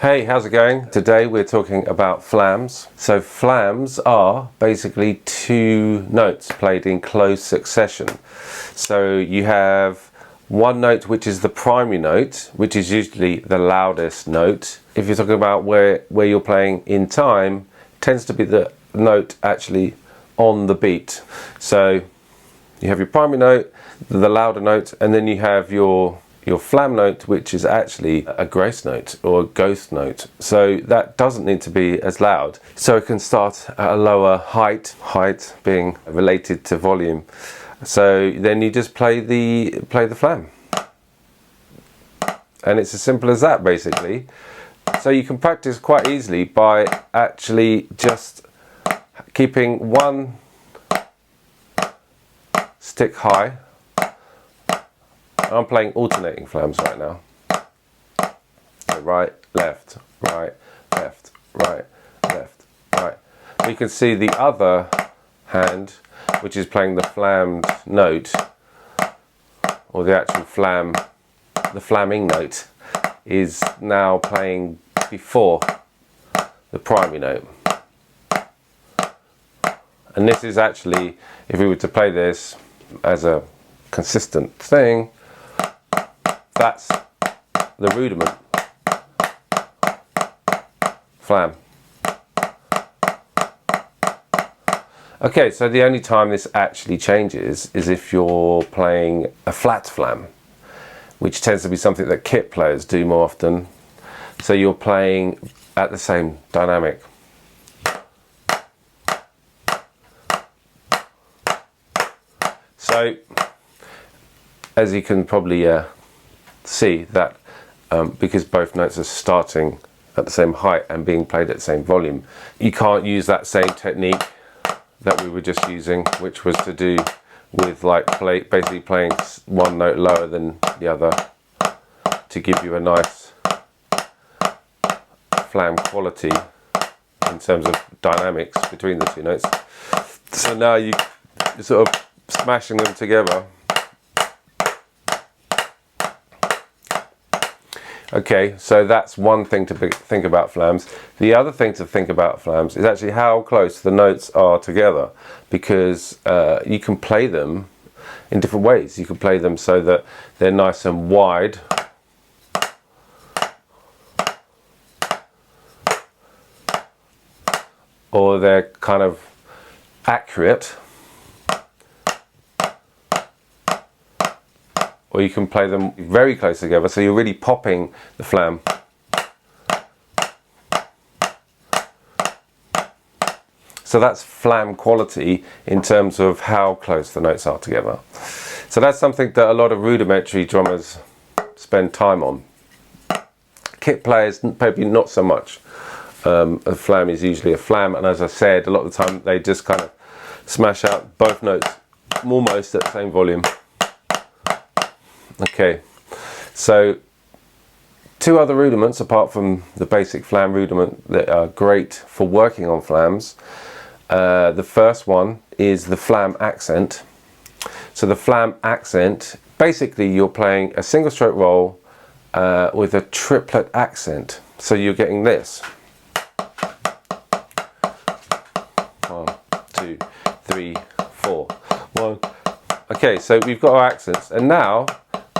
Hey, how's it going? Today we're talking about flams. So flams are basically two notes played in close succession. So you have one note which is the primary note, which is usually the loudest note. If you're talking about where you're playing in time, it tends to be the note actually on the beat. So you have your primary note, the louder note, and then you have your flam note, which is actually a grace note or a ghost note. So that doesn't need to be as loud. So it can start at a lower height being related to volume. So then you just play the flam. And it's as simple as that, basically. So you can practice quite easily by actually just keeping one stick high. I'm playing alternating flams right now. Right, left, right, left, right, left, right. You can see the other hand, which is playing the flammed note, or the actual flam, the flamming note, is now playing before the primary note. And this is actually, if we were to play this as a consistent thing, that's the rudiment flam. Okay, so the only time this actually changes is if you're playing a flat flam, which tends to be something that kit players do more often. So you're playing at the same dynamic. So, as you can probably see that because both notes are starting at the same height and being played at the same volume, you can't use that same technique that we were just using, which was to do with basically playing one note lower than the other to give you a nice flam quality in terms of dynamics between the two notes. So now you're sort of smashing them together. Okay, so that's one thing to think about flams. The other thing to think about flams is actually how close the notes are together, because you can play them in different ways. You can play them so that they're nice and wide, or they're kind of accurate, or you can play them very close together, so you're really popping the flam. So that's flam quality in terms of how close the notes are together. So that's something that a lot of rudimentary drummers spend time on. Kit players, maybe not so much. A flam is usually a flam, and as I said, a lot of the time they just kind of smash out both notes almost at the same volume. Okay, so two other rudiments apart from the basic flam rudiment that are great for working on flams. The first one is the flam accent. So the flam accent, basically you're playing a single stroke roll with a triplet accent. So you're getting this. 1, 2, 3, 4. 1. Okay, so we've got our accents, and now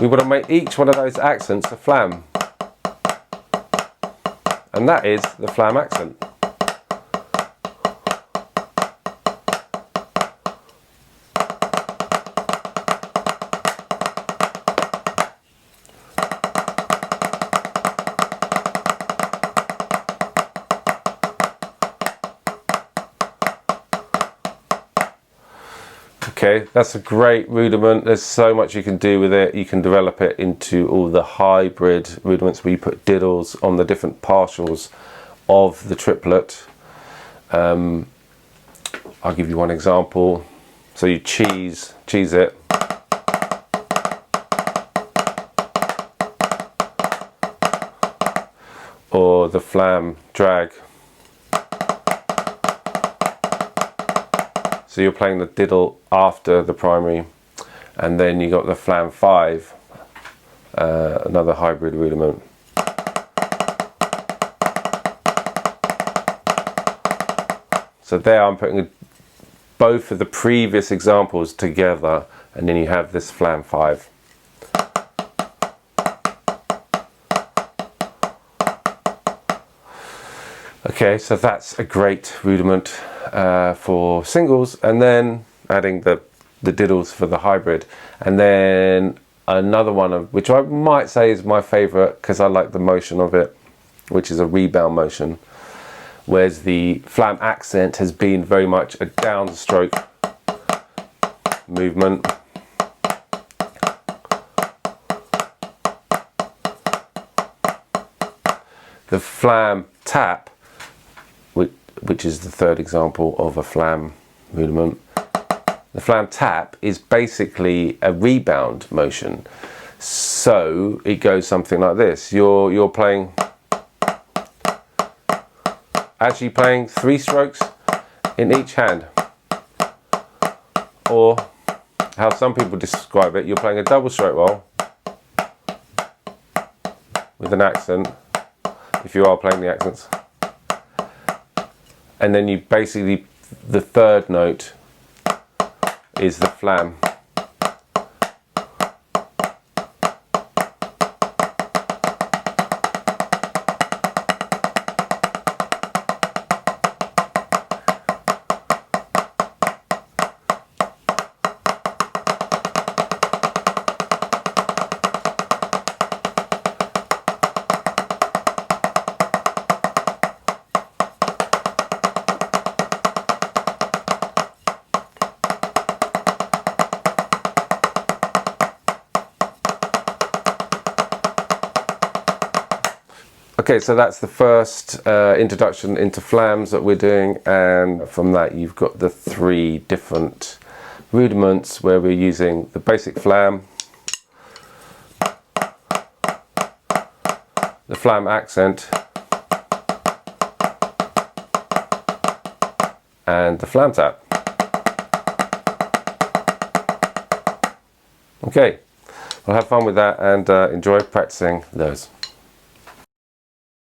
we want to make each one of those accents a flam. And that is the flam accent. Okay, that's a great rudiment. There's so much you can do with it. You can develop it into all the hybrid rudiments where you put diddles on the different partials of the triplet. I'll give you one example. So you cheese it. Or the flam drag. So you're playing the diddle after the primary, and then you got the flam 5, another hybrid rudiment. So there I'm putting both of the previous examples together, and then you have this flam 5. Okay, so that's a great rudiment for singles, and then adding the diddles for the hybrid. And then another one, which I might say is my favorite because I like the motion of it, which is a rebound motion, whereas the flam accent has been very much a downstroke movement. The flam tap, which is the third example of a flam rudiment, the flam tap is basically a rebound motion. So it goes something like this. You're playing, actually playing 3 strokes in each hand, or how some people describe it, you're playing a double stroke roll with an accent, if you are playing the accents, and then you basically, the third note is the flam. Okay, so that's the first introduction into flams that we're doing, and from that you've got the 3 different rudiments where we're using the basic flam, the flam accent, and the flam tap. Okay, well, have fun with that and enjoy practicing those.